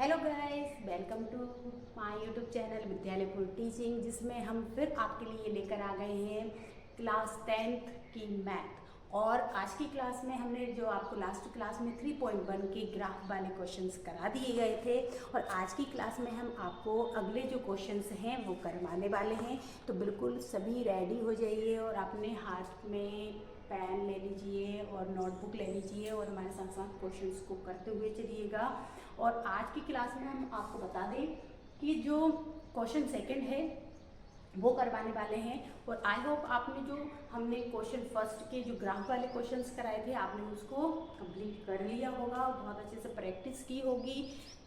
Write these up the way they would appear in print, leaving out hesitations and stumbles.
Hello guys, welcome to my YouTube channel Vidyalayapur teaching, जिसमें हम फिर आपके लिए लेकर आ गए हैं क्लास 10th की मैथ। और आज की क्लास में हमने जो आपको लास्ट क्लास में 3.1 के ग्राफ वाले क्वेश्चंस करा दिए गए थे, और आज की क्लास में हम आपको अगले जो क्वेश्चंस हैं वो करवाने वाले हैं। तो बिल्कुल सभी रेडी हो जाइए और अपने हाथ में पेन ले लीजिए और नोटबुक ले लीजिए और हमारे साथ साथ क्वेश्चंस को करते हुए चलिएगा। और आज की क्लास में हम आपको बता दें कि जो क्वेश्चन सेकंड है वो करवाने वाले हैं। और आई होप आपने जो हमने क्वेश्चन फर्स्ट के जो ग्राफ वाले क्वेश्चंस कराए थे आपने उसको कंप्लीट कर लिया होगा, बहुत अच्छे से प्रैक्टिस की होगी,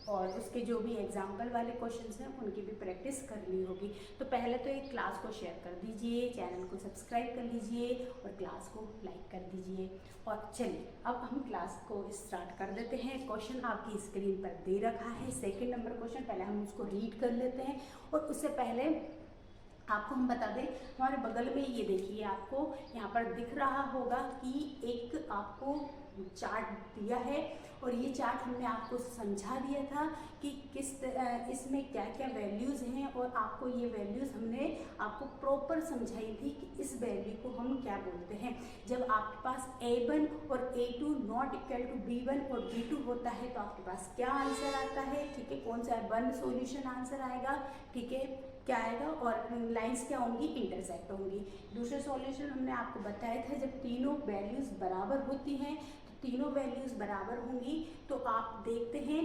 और उसके जो भी एग्जाम्पल वाले क्वेश्चंस हैं उनकी भी प्रैक्टिस कर ली होगी। तो पहले तो एक क्लास को शेयर कर दीजिए, चैनल को सब्सक्राइब कर लीजिए और क्लास को लाइक कर दीजिए। और चलिए अब हम क्लास को स्टार्ट कर देते हैं। क्वेश्चन आपकी स्क्रीन पर दे रखा है, सेकेंड नंबर क्वेश्चन। पहले हम उसको रीड कर लेते हैं, और उससे पहले आपको हम बता दें, हमारे बगल में ये देखिए, आपको यहाँ पर दिख रहा होगा कि एक आपको चार्ट दिया है, और ये चार्ट हमने आपको समझा दिया था कि किस इसमें क्या क्या वैल्यूज़ हैं, और आपको ये वैल्यूज़ हमने आपको प्रॉपर समझाई थी कि इस वैल्यू को हम क्या बोलते हैं। जब आपके पास A1 और A2 not equal to B1 और B2 होता है तो आपके पास क्या आंसर आता है, ठीक है, कौन सा वन सॉल्यूशन आंसर आएगा, ठीक है, क्या आएगा, और लाइंस क्या होंगी, इंटरसेक्ट होंगी। दूसरे सॉल्यूशन हमने आपको बताया था, जब तीनों वैल्यूज़ बराबर होती हैं, तो तीनों वैल्यूज़ बराबर होंगी, तो आप देखते हैं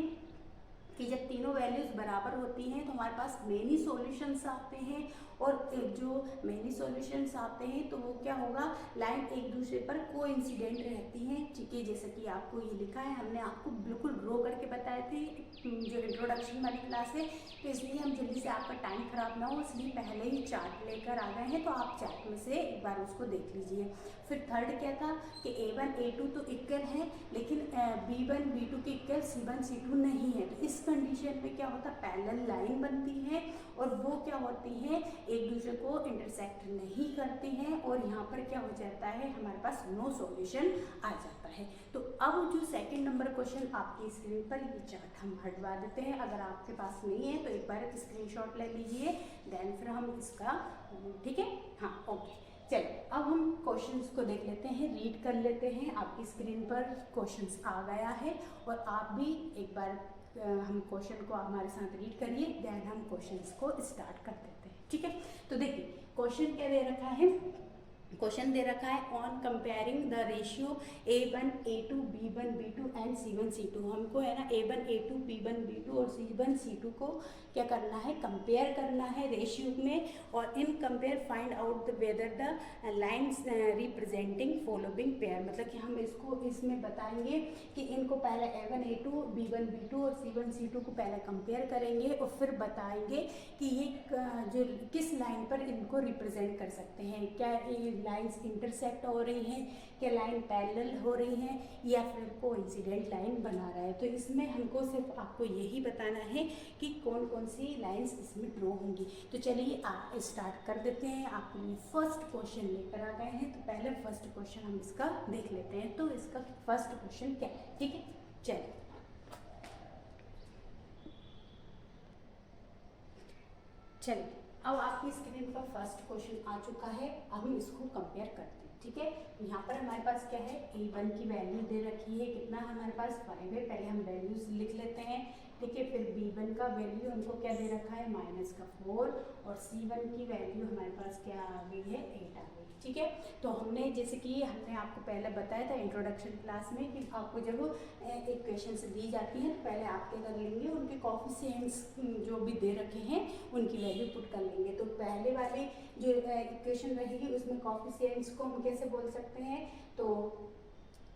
कि जब तीनों वैल्यूज़ बराबर होती हैं तो हमारे पास मेनी सॉल्यूशंस आते हैं, और जो मेनी सॉल्यूशंस आते हैं तो वो क्या होगा, लाइन एक दूसरे पर कोइंसिडेंट रहती हैं, ठीक है। जैसे कि आपको ये लिखा है, हमने आपको बिल्कुल ड्रॉ करके बताए थे जो इंट्रोडक्शन वाली क्लास है, तो इसलिए हम जल्दी से आपका टाइम खराब ना हो इसलिए पहले ही चार्ट लेकर आ गए हैं, तो आप चार्ट में से एक बार उसको देख लीजिए। फिर थर्ड क्या था कि A1 A2 तो इक्वल है, लेकिन B1 B2 के इक्वल C1 C2 नहीं है। तो इस कंडीशन में क्या होता है, पैरेलल लाइन बनती है, और वो क्या होती हैं, एक दूसरे को इंटरसेक्ट नहीं करती हैं, और यहाँ पर क्या हो जाता है, हमारे पास नो सॉल्यूशन आ जाता है। तो अब जो सेकंड नंबर क्वेश्चन आपकी स्क्रीन पर, ये चार्ट हम हटवा देते हैं, अगर आपके पास नहीं है तो एक बार स्क्रीनशॉट ले लीजिए, देन फिर हम इसका, ठीक है, हाँ ओके। चलिए अब हम क्वेश्चंस को देख लेते हैं, रीड कर लेते हैं। आपकी स्क्रीन पर क्वेश्चंस आ गया है, और आप भी एक बार हम क्वेश्चन को हमारे साथ रीड करिए, देन हम क्वेश्चंस को स्टार्ट कर देते हैं, ठीक है। तो देखिए क्वेश्चन क्या दे रखा है, क्वेश्चन दे रखा है on comparing the ratio A1 A2 B1 B2 and C1 C2। हमको है ना A1 A2 B1 B2 और C1 C2 को क्या करना है, कंपेयर करना है रेशियो में, और in compare find out whether the lines representing following pair. मतलब कि हम इसको इसमें बताएंगे कि इनको पहले A1 A2 B1 B2 और C1 C2 को पहले कंपेयर करेंगे, और फिर बताएंगे कि ये जो किस लाइन पर इनको रिप्रेजेंट कर सकते हैं, क्या ये लाइंस इंटरसेक्ट हो रही हैं, क्या लाइन पैरेलल हो रही हैं, या फिर कोइंसिडेंट लाइन बना रहा है। तो इसमें हमको सिर्फ आपको यही बताना है कि कौन कौन सी लाइंस इसमें ड्रॉ होंगी। तो चलिए आप स्टार्ट कर देते हैं। आपके लिए फर्स्ट क्वेश्चन लेकर आ गए हैं, तो पहले फर्स्ट क्वेश्चन हम इसका देख लेते हैं। तो इसका फर्स्ट क्वेश्चन क्या है, ठीक है, चलिए चलिए अब आपकी स्क्रीन पर फर्स्ट क्वेश्चन आ चुका है। अब हम इसको कंपेयर करते हैं, ठीक है। यहाँ पर हमारे पास क्या है, A1 की वैल्यू दे रखी है, कितना हमारे पास 5 है, पहले हम वैल्यूज लिख लेते हैं, ठीक है। फिर B1 का वैल्यू हमको क्या दे रखा है, -4, और C1 की वैल्यू हमारे पास क्या आ गई है, 8 आ गई, ठीक है। तो हमने जैसे कि हमने आपको पहले बताया था इंट्रोडक्शन क्लास में कि आपको जब इक्वेशंस दी जाती हैं तो पहले आप क्या कर लेंगे, उनके कोफिशिएंट्स जो भी दे रखे हैं उनकी वैल्यू पुट कर लेंगे। तो पहले वाली जो इक्वेशन रहेगी उसमें कोफिशिएंट्स को हम कैसे बोल सकते हैं, तो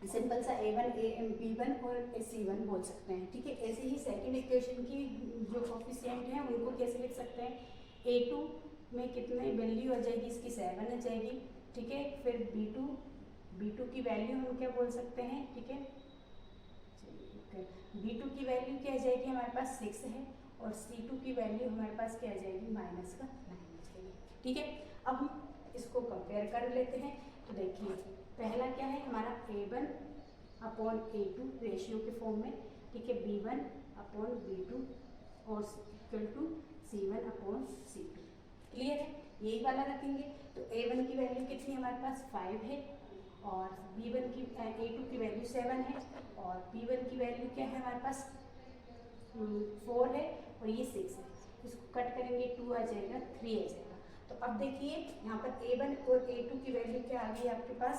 सिंपल सा A1 B1 और C1 बोल सकते हैं, ठीक है। ऐसे ही सेकंड इक्वेशन की जो कोफिशिएंट हैं उनको कैसे लिख सकते हैं, A2 में कितने वैल्यू आ जाएगी, इसकी 7 आ जाएगी, ठीक है। फिर B2 की वैल्यू हम क्या बोल सकते हैं, ठीक है, B2 की वैल्यू क्या आ जाएगी, हमारे पास 6 है, और C2 की वैल्यू हमारे पास क्या आ जाएगी, -9 आ जाएगी, ठीक है। अब हम इसको कंपेयर कर लेते हैं। तो देखिए पहला क्या है हमारा A1 अपॉन A2 रेशियो के फॉर्म में, ठीक है, B1/B2 और इक्वल टू C1/C2। क्लियर है, यही वाला रखेंगे। तो A1 की वैल्यू कितनी हमारे पास 5 है और A2 की वैल्यू 7 है और B1 की वैल्यू क्या है हमारे पास 4 है और ये 6 है। इसको कट करेंगे 2 आ जाएगा, 3 आ जाएगा। तो अब देखिए यहाँ पर A1 और A2 की वैल्यू क्या आ गई आपके पास।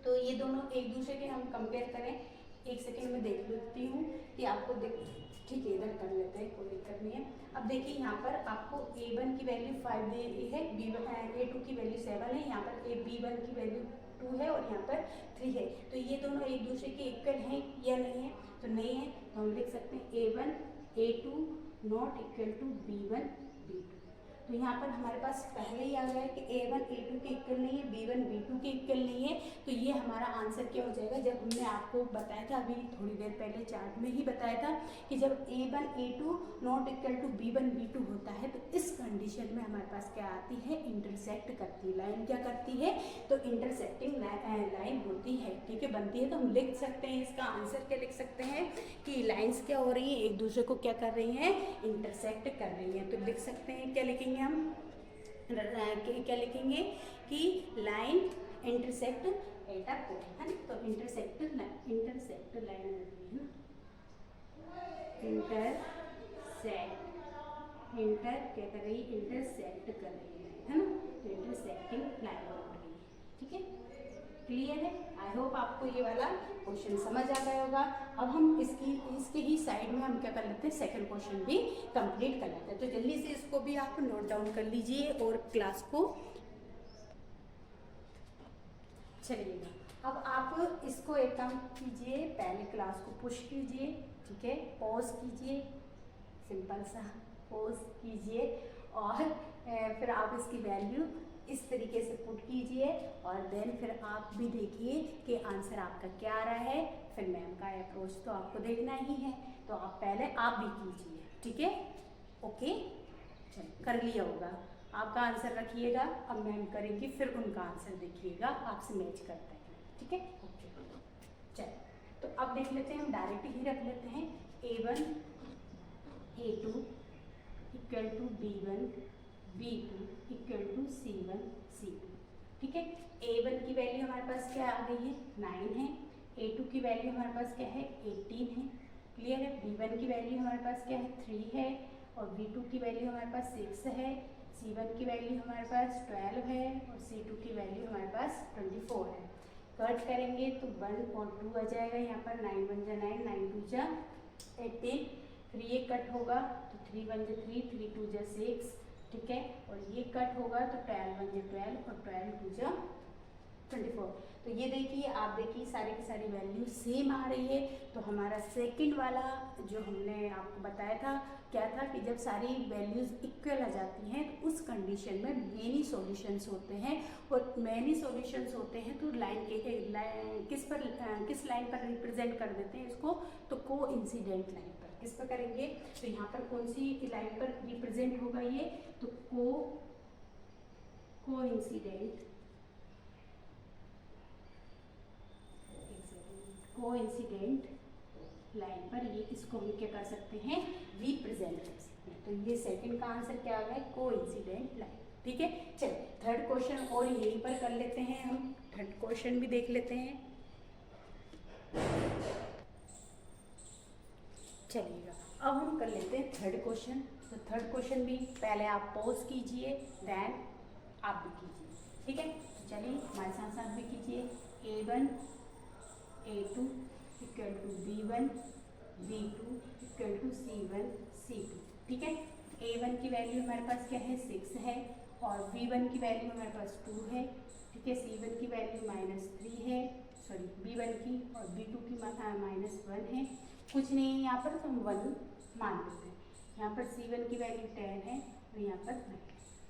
तो ये दोनों एक दूसरे के हम कंपेयर करें, एक सेकेंड में देख लेती हूँ कि आपको ठीक है, इधर कर लेते हैं, कोई दिक्कत नहीं है। अब देखिए यहाँ पर आपको A1 की वैल्यू 5 दे रही है, A2 की वैल्यू 7 है, यहाँ पर B1 की वैल्यू 2 है और यहाँ पर 3 है। तो ये दोनों एक दूसरे के इक्वल हैं या नहीं है, तो नहीं है, तो हम लिख सकते हैं A1 A2 not equal to B1 B2। तो यहाँ पर हमारे पास पहले ही आ गया है कि A1 A2 के इक्वल नहीं है, B1 B2 के इक्वल नहीं है। तो ये हमारा आंसर क्या हो जाएगा, जब हमने आपको बताया था अभी थोड़ी देर पहले चार्ट में ही बताया था कि जब A1 A2 not equal to B1 B2 होता है तो इस कंडीशन में हमारे पास क्या आती है, इंटरसेक्ट करती है। लाइन क्या करती है, तो इंटरसेक्टिंग लाइन होती है, ठीक है, बनती है। तो हम लिख सकते हैं, इसका आंसर क्या लिख सकते हैं कि लाइन्स क्या हो रही है, एक दूसरे को क्या कर रही हैं, इंटरसेक्ट कर रही हैं। तो लिख सकते हैं, क्या लिखेंगे हम, क्या लिखेंगे कि line intersect at a point, है ना। तो इंटरसेक्ट लाइन होती है ना, क्या कर रही है, इंटरसेक्ट कर रही है ना, तो इंटरसेक्टिंग लाइन बन रही है, ठीक है, क्लियर है। आई होप आपको ये वाला क्वेश्चन समझ आ गया होगा। अब हम इसके ही साइड में हम क्या कर लेते हैं, सेकंड क्वेश्चन भी कंप्लीट कर लेते हैं। तो जल्दी से इसको भी आप नोट डाउन कर लीजिए और क्लास को चलिएगा। अब आप इसको एक काम कीजिए, पहले क्लास को पुश कीजिए, ठीक है, पॉज कीजिए, सिंपल सा पॉज कीजिए और फिर आप इसकी वैल्यू इस तरीके से पुट कीजिए और देन फिर आप भी देखिए कि आंसर आपका क्या आ रहा है। फिर मैम का अप्रोच तो आपको देखना ही है, तो आप पहले आप भी कीजिए, ठीक है, ओके। चलिए, कर लिया होगा, आपका आंसर रखिएगा, अब मैम करेंगी, फिर उनका आंसर देखिएगा, आपसे मैच करते हैं, ठीक है, ओके। चलिए, तो अब देख लेते हैं, हम डायरेक्ट ही रख लेते हैं A1 A2 equal to B1 B2 equal to C1 C2, ठीक है। A1 की वैल्यू हमारे पास क्या आ गई है, 9 है। A2 की वैल्यू हमारे पास क्या है, 18 है, क्लियर है। B1 की वैल्यू हमारे पास क्या है, 3 है और B2 की वैल्यू हमारे पास 6 है। C1 की वैल्यू हमारे पास 12 है और C2 की वैल्यू हमारे पास 24 है। कट करेंगे तो 1 और 2 आ जाएगा, यहाँ पर 9 1 जा 9, 9 2 जा 18, फिर ये कट होगा तो 3 1 जा 3, 3 2 जा 6, ठीक है, और ये कट होगा तो 12 1 जा 12 और 12 2 जा 24। तो ये देखिए, आप देखिए सारी की सारी वैल्यू सेम आ रही है। तो हमारा सेकंड वाला जो हमने आपको बताया था क्या था कि जब सारी वैल्यूज़ इक्वल आ जाती हैं तो उस कंडीशन में मेनी सॉल्यूशंस होते हैं, और मेनी सॉल्यूशंस होते हैं तो किस लाइन पर रिप्रेजेंट कर देते हैं इसको, तो कोइंसिडेंट लाइन पर। किस पर करेंगे, तो यहाँ पर कौन सी लाइन पर रिप्रेजेंट होगा ये, तो कोइंसिडेंट लाइन पर ये इसको हम क्या कर सकते हैं, रिप्रेजेंट कर सकते हैं। तो ये सेकंड का आंसर क्या आ गया, कोइंसिडेंट लाइन, ठीक है। चलिए, थर्ड क्वेश्चन और यहीं पर कर लेते हैं, हम थर्ड क्वेश्चन भी देख लेते हैं। चलिएगा, अब हम कर लेते हैं थर्ड क्वेश्चन। तो थर्ड क्वेश्चन भी पहले आप पॉज कीजिए, देन आप भी कीजिए, ठीक है। तो चलिए, हमारे साथ साथ भी कीजिए। A1 A2 equal to B1 B2 equal to C1 C2, ठीक है। A1 की वैल्यू हमारे पास क्या है, 6 है और B1 की वैल्यू हमारे पास 2 है, ठीक है। C1 की वैल्यू -3 है, सॉरी B1 की, और B2 की -1 है। कुछ नहीं है यहाँ पर, तो हम 1 मान लेते हैं। यहाँ पर C1 की वैल्यू 10 है और यहाँ पर 9,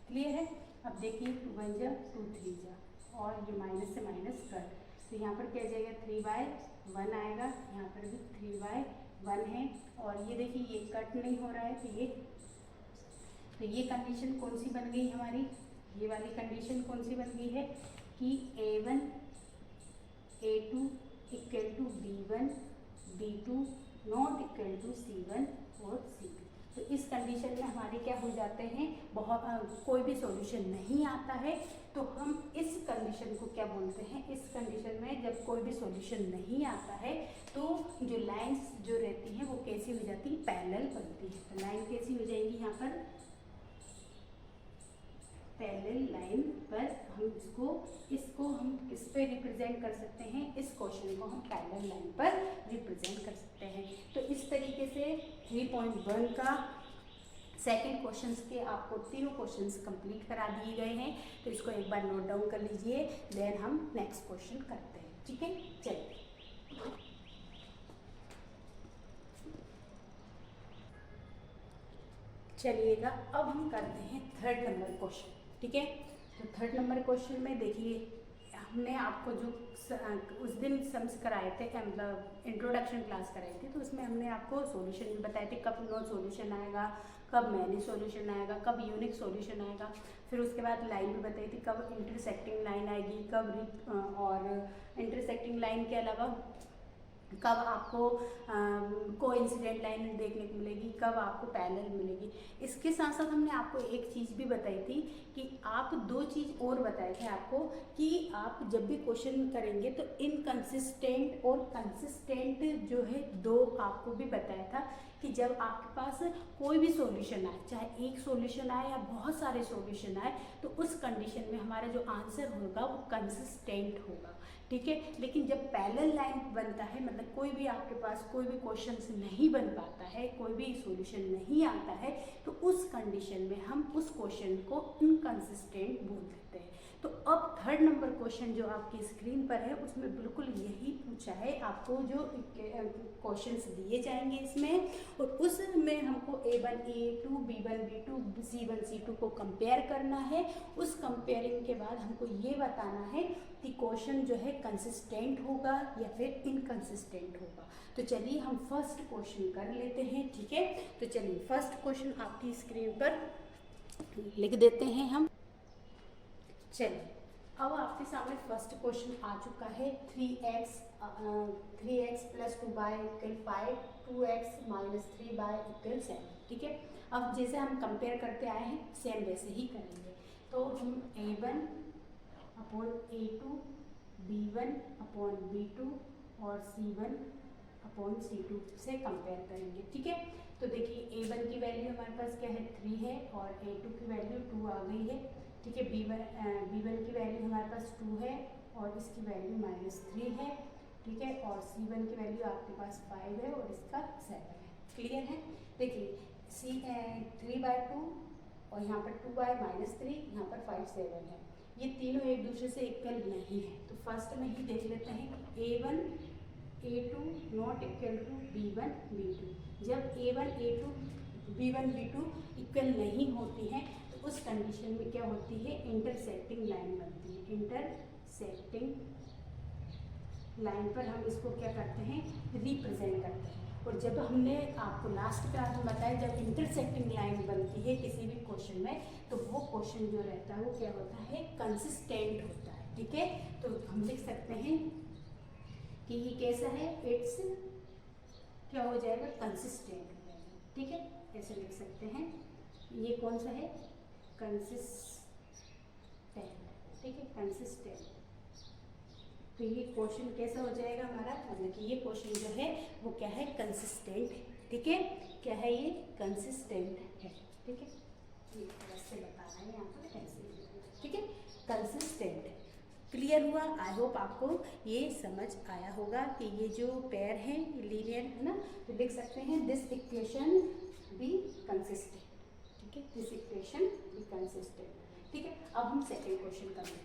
क्लियर है। अब देखिए 2 1 जा 2 3 जा और ये माइनस से माइनस कट, तो यहाँ पर क्या जाएगा, 3/1 आएगा, यहाँ पर भी 3/1 है। और ये देखिए ये कट नहीं हो रहा है, तो ये कंडीशन कौन सी बन गई हमारी, ये वाली कंडीशन कौन सी बन गई है कि A1 A2 equal to B1 B2 not equal to C1 और C2। तो इस कंडीशन में हमारे क्या हो जाते हैं, कोई भी सॉल्यूशन नहीं आता है, तो हम इस कंडीशन को क्या बोलते हैं, इस कंडीशन में जब कोई भी सॉल्यूशन नहीं आता है तो जो लाइंस जो रहती हैं वो कैसी हो जाती है, पैरेलल बनती है। तो लाइन कैसी हो जाएगी यहाँ पर, पैरेलल लाइन पर हम इसको हम किस पे रिप्रेजेंट कर सकते हैं, इस क्वेश्चन को हम पैरेलल लाइन पर रिप्रेजेंट कर सकते हैं। तो इस तरीके से 3.1 का सेकेंड क्वेश्चंस के आपको तीनों क्वेश्चंस कंप्लीट करा दिए गए हैं। तो इसको एक बार नोट डाउन कर लीजिए, देन हम नेक्स्ट क्वेश्चन करते हैं। ठीक है, चलिए चलिएगा अब हम करते हैं थर्ड नंबर क्वेश्चन। ठीक है, तो थर्ड नंबर क्वेश्चन में देखिए हमने आपको जो उस दिन सम्स कराए थे, मतलब इंट्रोडक्शन क्लास कराई थी, तो उसमें हमने आपको सॉल्यूशन भी बताए थे, कब नो सॉल्यूशन आएगा, कब मैनी सॉल्यूशन आएगा, कब यूनिक सॉल्यूशन आएगा। फिर उसके बाद लाइन भी बताई थी, कब इंटरसेक्टिंग लाइन आएगी, कब और इंटरसेक्टिंग लाइन के अलावा कब आपको कोइंसिडेंट लाइन देखने को मिलेगी, कब आपको पैरेलल मिलेगी। इसके साथ साथ हमने आपको एक चीज़ भी बताई थी कि आप दो चीज़ और बताए थे आपको कि आप जब भी क्वेश्चन करेंगे तो इनकंसिस्टेंट और कंसिस्टेंट जो है दो आपको भी बताया था कि जब आपके पास कोई भी सॉल्यूशन आए, चाहे एक सॉल्यूशन आए या बहुत सारे सॉल्यूशन आए, तो उस कंडीशन में हमारा जो आंसर होगा वो कंसिस्टेंट होगा। ठीक है, लेकिन जब पैरेलल लाइन बनता है, मतलब कोई भी आपके पास कोई भी क्वेश्चन नहीं बन पाता है, कोई भी सॉल्यूशन नहीं आता है, तो उस कंडीशन में हम उस क्वेश्चन को इनकंसिस्टेंट बोल देते हैं। तो अब थर्ड नंबर क्वेश्चन जो आपकी स्क्रीन पर है उसमें बिल्कुल यही पूछा है, आपको जो क्वेश्चंस दिए जाएंगे इसमें, और उसमें हमको A1 A2 B1 B2 C1 C2 को कंपेयर करना है। उस कंपेयरिंग के बाद हमको ये बताना है कि क्वेश्चन जो है कंसिस्टेंट होगा या फिर इनकंसिस्टेंट होगा। तो चलिए हम फर्स्ट क्वेश्चन कर लेते हैं। ठीक है, तो चलिए फर्स्ट क्वेश्चन आपकी स्क्रीन पर लिख देते हैं हम। चलिए अब आपके सामने फर्स्ट क्वेश्चन आ चुका है, 3x + 2y = 5, 2x - 3y = 7। ठीक है, अब जैसे हम कंपेयर करते आए हैं सेम वैसे ही करेंगे। तो हम A1/A2, B1/B2 और C1/C2 से कंपेयर करेंगे। ठीक है, तो देखिए A1 की वैल्यू हमारे पास क्या है, 3 है, और A2 की वैल्यू 2 आ गई है। ठीक है, B1 की वैल्यू हमारे पास 2 है और इसकी वैल्यू -3 है। ठीक है, और C1 की वैल्यू आपके पास 5 है और इसका 7 है। क्लियर है, देखिए 3/2 और यहाँ पर 2y - 3, यहाँ पर 5 7 है, ये तीनों एक दूसरे से इक्वल नहीं है। तो फर्स्ट में ही देख लेते हैं A1 A2 not equal to B1 B2। जब A1 A2 B1 B2 equal नहीं होती हैं तो उस कंडीशन में क्या होती है, इंटरसेक्टिंग लाइन बनती है। इंटरसेक्टिंग लाइन पर हम इसको क्या करते हैं, रिप्रेजेंट करते हैं। और जब हमने आपको लास्ट क्लास में बताया, जब इंटरसेक्टिंग लाइन बनती है किसी भी क्वेश्चन में, तो वो क्वेश्चन जो रहता है वो क्या होता है, कंसिस्टेंट होता है। ठीक है, तो हम लिख सकते हैं कि ये कैसा है, इट्स क्या हो जाएगा, कंसिस्टेंट हो जाएगा। ठीक है, ऐसे लिख सकते हैं, ये कौन सा है, कंसिस्टेंट। ठीक है, कंसिस्टेंट। तो ये क्वेश्चन कैसा हो जाएगा हमारा, मतलब कि ये क्वेश्चन जो है वो क्या है, कंसिस्टेंट है। ठीक है, क्या है ये, कंसिस्टेंट है। ठीक है, ये ऐसे बताना है यहाँ पर ऐसे। ठीक है, कंसिस्टेंट है। क्लियर हुआ, आई होप आपको ये समझ आया होगा कि ये जो पेयर है लीनियर है ना, तो लिख सकते हैं दिस इक्वेशन बी कंसिस्टेंट। ठीक है, दिस इक्वेशन बी कंसिस्टेंट। ठीक है, अब हम सेकेंड क्वेश्चन कर लेते हैं।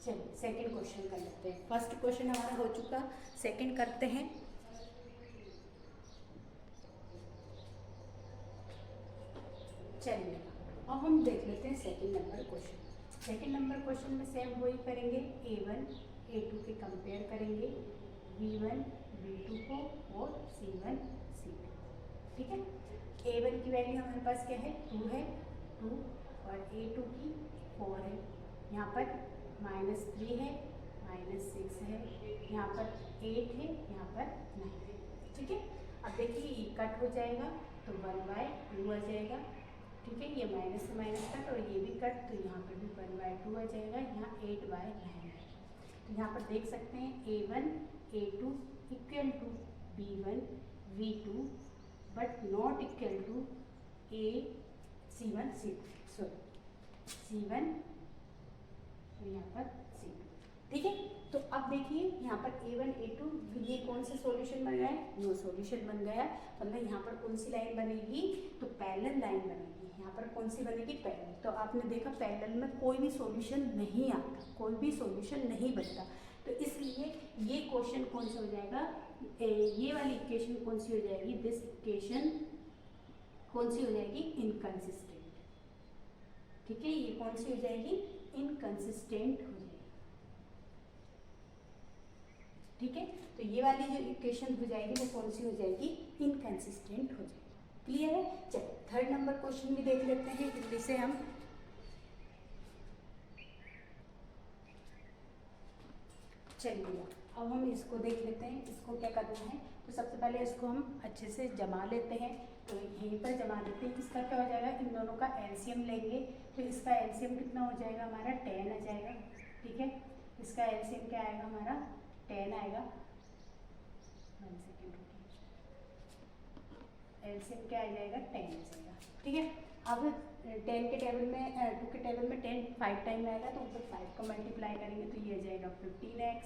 चलिए सेकेंड क्वेश्चन कर लेते हैं, फर्स्ट क्वेश्चन हमारा हो चुका, सेकेंड करते हैं। चलिए अब हम देख लेते हैं second number question. Second number question में सेम वही करेंगे, A1 A2 के कंपेयर करेंगे, B1 B2 को और C1 C2। ठीक है, A1 की वैल्यू हमारे पास क्या है, 2 है, 2, और A2 की 4 है, यहाँ पर -3 है, -6 है, यहाँ पर 8 है, यहाँ पर 9 है, ठीक है। अब देखिए ये कट हो जाएगा तो 1/2 आ जाएगा, ठीक है। ये माइनस से माइनस कट और ये भी कट, तो यहाँ पर भी 1/2 आ जाएगा, यहाँ 8/9 है। तो यहाँ पर देख सकते हैं A1 A2 equal to B1 V2 but not equal to C1 C2 C1 और यहाँ पर C2, ठीक है। तो अब देखिए यहाँ पर A1 A2 ये कौन सा सॉल्यूशन बन गया है, नो सॉल्यूशन बन गया, मतलब यहाँ पर कौन सी लाइन बनेगी, तो पैरेलल लाइन बनेगी। यहाँ पर कौन सी बनेगी, पैरेलल। तो आपने देखा पैरेलल में कोई भी सॉल्यूशन नहीं आता, कोई भी सॉल्यूशन नहीं बनता, तो इसलिए ये क्वेश्चन कौन सा हो जाएगा, ये वाली इक्वेशन कौन सी हो जाएगी, दिस इक्वेशन कौन सी हो जाएगी, इनकंसिस्टेंट, ठीक है। ये कौन सी हो जाएगी, इनकंसिस्टेंट हो जाएगी, ठीक है। तो ये वाली जो इक्वेशन हो जाएगी वो कौन सी हो जाएगी, इनकंसिस्टेंट हो जाएगी। क्लियर है। चलिए थर्ड नंबर क्वेश्चन भी देख लेते हैं जल्दी से हम। चलिए अब हम इसको देख लेते हैं, इसको क्या करना है। तो सबसे पहले इसको हम अच्छे से जमा लेते हैं, तो यहीं पर जमा देते हैं। इसका क्या हो जाएगा, इन दोनों का एलसीएम लेंगे, तो इसका एलसीएम कितना हो जाएगा हमारा, 10 आ जाएगा, ठीक है। इसका एलसीएम क्या आएगा हमारा, 10 आएगा। 1 सेकेंड रुकिए, एलसीएम क्या आ जाएगा, 10 आ जाएगा, ठीक है। अब 10 के टेबल में 2 के टेबल में 10 5 टाइम आएगा, तो ऊपर 5 को मल्टीप्लाई करेंगे तो ये आ जाएगा 15x,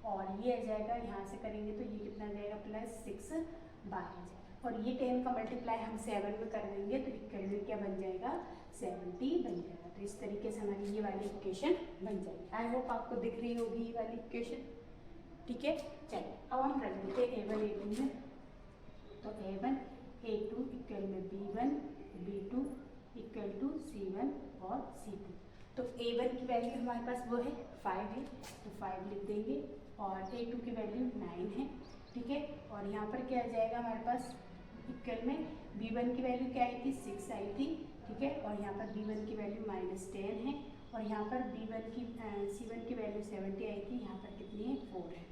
और ये आ जाएगा यहाँ से करेंगे तो ये कितना आ जाएगा, +6 बार आ जाएगा। और ये 10 का मल्टीप्लाई हम 7 में कर देंगे तो इक्वल में क्या बन जाएगा, 70 बन जाएगा। तो इस तरीके से हमारी ये वाली इक्वेशन बन जाएगी। आई होप आपको दिख रही होगी ये वाली इक्वेशन, ठीक है। चलिए अब हम कर लेते हैं A1 A2 में, तो A1 A2 इक्वल में B1 B2 equal to C1 और C2। तो A1 की वैल्यू हमारे पास वो है 5 है, तो 5 लिख देंगे, और A2 की वैल्यू 9 है, ठीक है। और यहाँ पर क्या आ जाएगा हमारे पास, इक्वल में B1 की वैल्यू क्या आई थी, 6 आई थी, ठीक है। और यहाँ पर B1 की वैल्यू -10 है, और यहाँ पर B1 की C1 की वैल्यू 70 आई थी, यहाँ पर कितनी है, 4 है,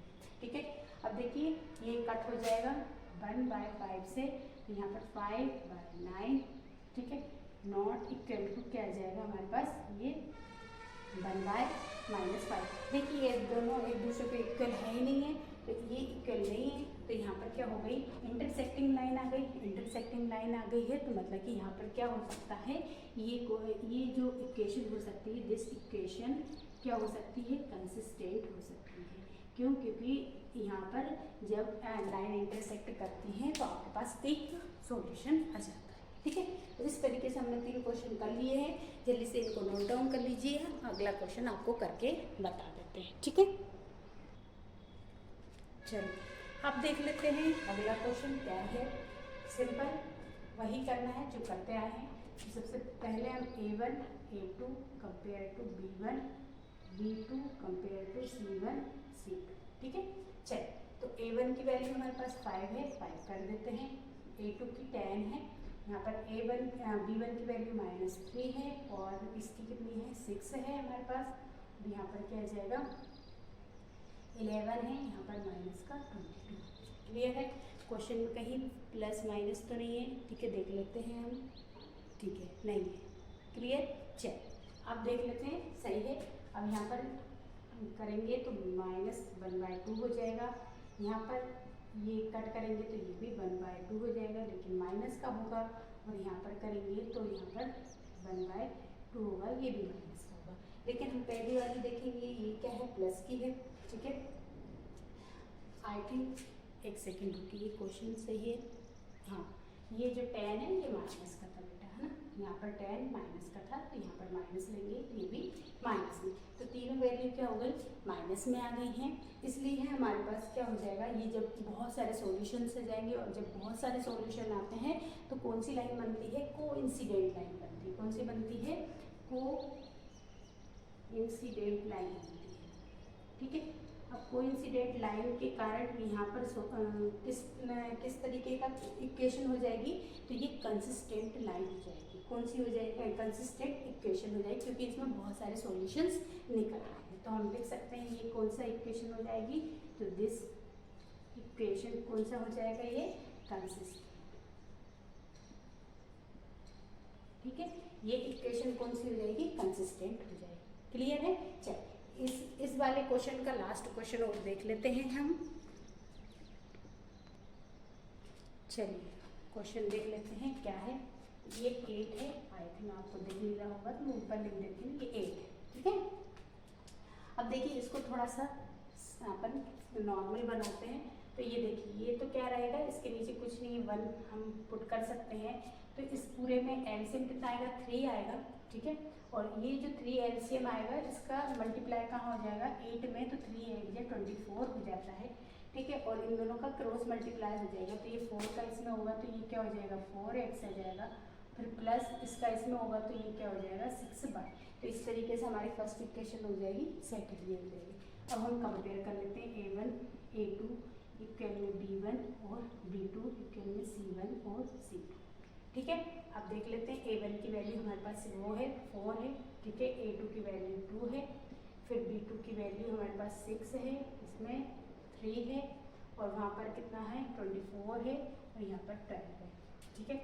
ठीक है। अब देखिए ये कट हो जाएगा 1/5 से, तो यहाँ पर 5/9, ठीक है। नॉट इक्वल टू क्या आ जाएगा हमारे पास, ये 1/-5। देखिए ये दोनों एक दूसरे को इक्वल है ही नहीं है, तो ये इक्वल नहीं है, तो यहाँ पर क्या हो गई, इंटरसेक्टिंग लाइन आ गई। इंटरसेक्टिंग लाइन आ गई है तो मतलब कि यहाँ पर क्या हो सकता है, ये जो इक्वेशन हो सकती है, दिस इक्वेशन क्या हो सकती है, कंसिस्टेंट हो सकती है। क्यों, क्योंकि यहाँ पर जब लाइन इंटरसेक्ट करती हैं तो आपके पास एक सॉल्यूशन आ जाता है, ठीक है। तो इस तरीके से हमने 3 क्वेश्चन कर लिए हैं, जल्दी से इनको नोट डाउन कर लीजिए, अगला क्वेश्चन आपको करके बता देते हैं, ठीक है। चलिए अब देख लेते हैं अगला क्वेश्चन क्या है। सिंपल वही करना है जो करते आए हैं। तो सबसे पहले हम A1 A2 compare to B1 B2 compare to C1 C2, ठीक है। चलिए तो A1 की वैल्यू हमारे पास 5 है, 5 कर देते हैं। A2 की 10 है, यहाँ पर B1 की वैल्यू -3 है, और इसकी कितनी है, 6 है हमारे पास। यहाँ पर क्या आ जाएगा, 11 है, यहाँ पर -22। क्लियर है। क्वेश्चन में कहीं प्लस माइनस तो नहीं है, ठीक है, देख लेते हैं हम, ठीक है, नहीं है। क्लियर। चल अब देख लेते हैं, सही है। अब यहाँ पर करेंगे तो -1/2 हो जाएगा, यहाँ पर ये कट करेंगे तो ये भी 1/2 हो जाएगा, लेकिन माइनस का होगा, और यहाँ पर करेंगे तो यहाँ पर 1/2 होगा, ये भी माइनस का होगा। लेकिन हम पहली वाली देखेंगे, ये क्या है, प्लस की है, ठीक है। आई थिंक एक सेकेंड रुकिए, क्वेश्चन सही है, हाँ। ये जो 10 है ये माइनस का था बेटा, है ना, यहाँ पर 10 माइनस का था, तो यहाँ पर माइनस लेंगे, ये भी माइनस में, तो तीनों वैल्यू क्या हो गई, माइनस में आ गई हैं। इसलिए हमारे पास क्या हो जाएगा, ये जब बहुत सारे सॉल्यूशन से जाएंगे, और जब बहुत सारे सॉल्यूशन आते हैं तो कौन सी लाइन बनती है, कोइंसिडेंट लाइन बनती है। कौन सी बनती है, कोइंसिडेंट लाइन बनती है, ठीक है। अब कोइंसिडेंट लाइन के कारण यहाँ पर किस तरीके का इक्वेशन हो जाएगी, तो ये कंसिस्टेंट लाइन हो जाएगी। कौन सी हो जाएगी, कंसिस्टेंट इक्वेशन हो जाएगी, क्योंकि इसमें बहुत सारे सॉल्यूशंस निकल आए हैं। तो हम लिख सकते हैं ये कौन सा इक्वेशन हो जाएगी, तो दिस इक्वेशन कौन सा हो जाएगा, ये कंसिस्टेंट। ठीक है, ये इक्वेशन कौन सी हो जाएगी, कंसिस्टेंट हो जाएगी। क्लियर है। चलिए इस वाले क्वेश्चन का लास्ट क्वेश्चन और देख लेते हैं हम। चलिए क्वेश्चन देख लेते हैं क्या है। ये 8 है, आई थिंक आपको दिख नहीं रहा होगा तो मैं ऊपर लिख देती हूँ, ये 8 है। ठीक है, अब देखिए इसको थोड़ा सा अपन नॉर्मल बनाते हैं। तो ये देखिए ये तो क्या रहेगा, इसके नीचे कुछ नहीं, 1 हम पुट कर सकते हैं। तो इस पूरे में एलसीएम कितना आएगा, 3 आएगा। ठीक है, और ये जो 3 एलसीएम आएगा इसका मल्टीप्लाई कहाँ हो जाएगा, 8 में, तो 3 8 24 हो जाता है। ठीक है, और इन दोनों का क्रॉस मल्टीप्लाई हो जाएगा, तो ये 4 का इसमें होगा तो ये क्या हो जाएगा, 4x आ जाएगा। फिर प्लस इसका इसमें होगा तो ये क्या हो जाएगा, 6y। तो इस तरीके से हमारी फर्स्ट इक्वेशन हो जाएगी, सेकंड ये हो जाएगी। अब हम कंपेयर कर लेते हैं, a1 a2 इक्वल में b1 और b2 इक्वल में c1 और c2। ठीक है, अब देख लेते हैं a1 की वैल्यू हमारे पास वो है 4 है। ठीक है, a2 की वैल्यू 2 है, फिर b2 की वैल्यू हमारे पास 6 है, इसमें 3 है, और वहाँ पर कितना है, 24 है, और यहाँ पर 12 है। ठीक है,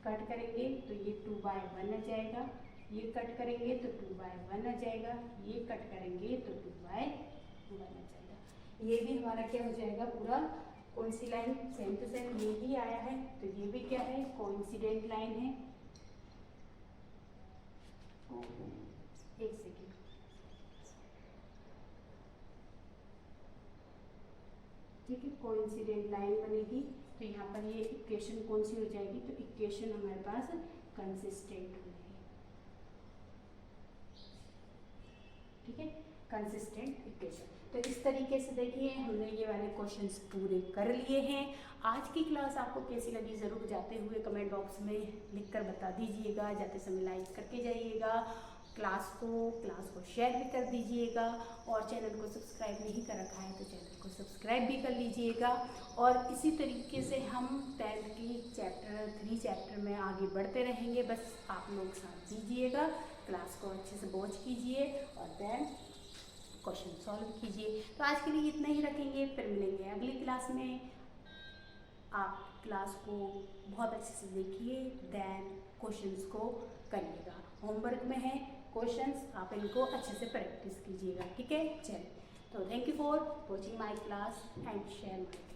कट करेंगे तो ये 2/1 आ जाएगा, ये कट करेंगे तो 2/1 आ जाएगा, ये कट करेंगे तो 2/1 आ जाएगा। ये भी हमारा क्या हो जाएगा, पूरा कौन सी लाइन, सेम टू सेम ये ही आया है। तो ये भी क्या है, कोइंसिडेंट लाइन है। एक सेकेंड, ठीक है, कोइंसिडेंट लाइन बनेगी। तो यहाँ पर ये इक्वेशन कौन सी हो जाएगी, तो इक्वेशन हमारे पास कंसिस्टेंट हो जाएगी। ठीक है, कंसिस्टेंट इक्वेशन। तो इस तरीके से देखिए हमने ये वाले क्वेश्चंस पूरे कर लिए हैं। आज की क्लास आपको कैसी लगी ज़रूर जाते हुए कमेंट बॉक्स में लिखकर बता दीजिएगा। जाते समय लाइक करके जाइएगा, क्लास को शेयर भी कर दीजिएगा, और चैनल को सब्सक्राइब नहीं कर रखा है तो चैनल को सब्सक्राइब भी कर लीजिएगा। और इसी तरीके से हम 10th की चैप्टर 3 चैप्टर में आगे बढ़ते रहेंगे। बस आप लोग साथ दीजिएगा, क्लास को अच्छे से वॉच कीजिए और देन क्वेश्चन सॉल्व कीजिए। तो आज के लिए इतना ही रखेंगे, फिर मिलेंगे अगली क्लास में। आप क्लास को बहुत अच्छे से देखिए, देन क्वेश्चंस को करिएगा। होमवर्क में है क्वेश्चंस, आप इनको अच्छे से प्रैक्टिस कीजिएगा। ठीक है, चलिए, तो thank you for watching my class and share my